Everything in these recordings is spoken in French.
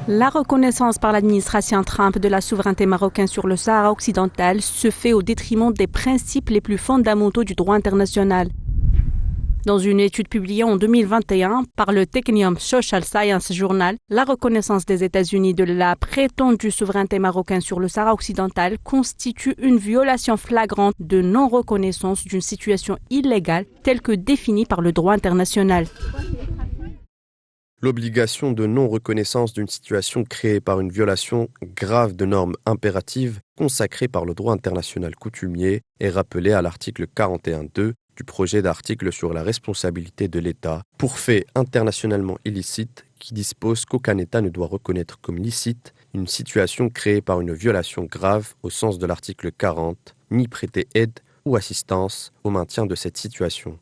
La reconnaissance par l'administration Trump de la souveraineté marocaine sur le Sahara occidental se fait au détriment des principes les plus fondamentaux du droit international. Dans une étude publiée en 2021 par le Technium Social Science Journal, la reconnaissance des États-Unis de la prétendue souveraineté marocaine sur le Sahara occidental constitue une violation flagrante de non-reconnaissance d'une situation illégale telle que définie par le droit international. L'obligation de non-reconnaissance d'une situation créée par une violation grave de normes impératives consacrées par le droit international coutumier est rappelée à l'article 41.2 du projet d'article sur la responsabilité de l'État pour faits internationalement illicites qui dispose qu'aucun État ne doit reconnaître comme licite une situation créée par une violation grave au sens de l'article 40, ni prêter aide ou assistance au maintien de cette situation.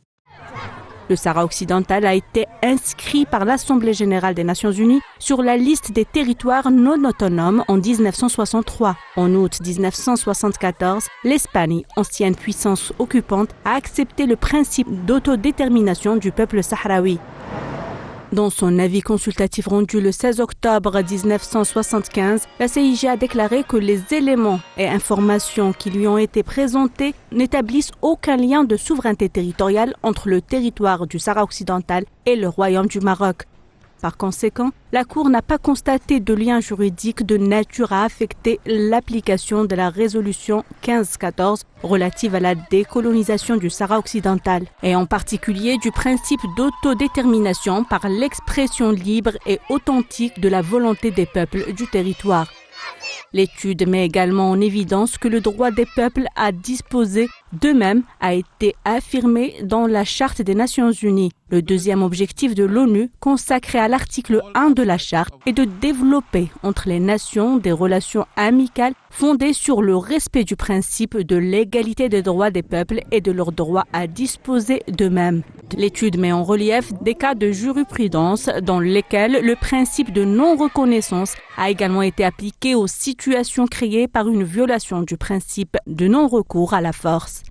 Le Sahara occidental a été inscrit par l'Assemblée générale des Nations unies sur la liste des territoires non autonomes en 1963. En août 1974, l'Espagne, ancienne puissance occupante, a accepté le principe d'autodétermination du peuple sahraoui. Dans son avis consultatif rendu le 16 octobre 1975, la CIG a déclaré que les éléments et informations qui lui ont été présentés n'établissent aucun lien de souveraineté territoriale entre le territoire du Sahara occidental et le Royaume du Maroc. Par conséquent, la Cour n'a pas constaté de lien juridique de nature à affecter l'application de la résolution 1514 relative à la décolonisation du Sahara occidental, et en particulier du principe d'autodétermination par l'expression libre et authentique de la volonté des peuples du territoire. L'étude met également en évidence que le droit des peuples à disposer d'eux-mêmes a été affirmé dans la Charte des Nations Unies. Le deuxième objectif de l'ONU, consacré à l'article 1 de la Charte, est de développer entre les nations des relations amicales fondées sur le respect du principe de l'égalité des droits des peuples et de leur droit à disposer d'eux-mêmes. L'étude met en relief des cas de jurisprudence dans lesquels le principe de non-reconnaissance a également été appliqué aux situations créées par une violation du principe de non-recours à la force.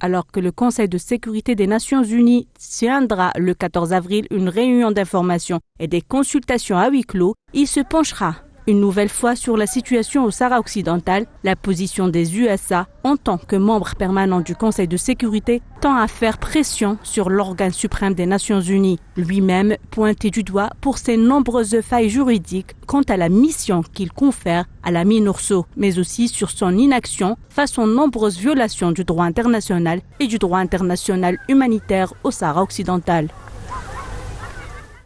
Alors que le Conseil de sécurité des Nations Unies tiendra le 14 avril une réunion d'information et des consultations à huis clos, il se penchera une nouvelle fois sur la situation au Sahara occidental. La position des USA, en tant que membre permanent du Conseil de sécurité, tend à faire pression sur l'organe suprême des Nations Unies, lui-même pointé du doigt pour ses nombreuses failles juridiques quant à la mission qu'il confère à la MINURSO, mais aussi sur son inaction face aux nombreuses violations du droit international et du droit international humanitaire au Sahara occidental.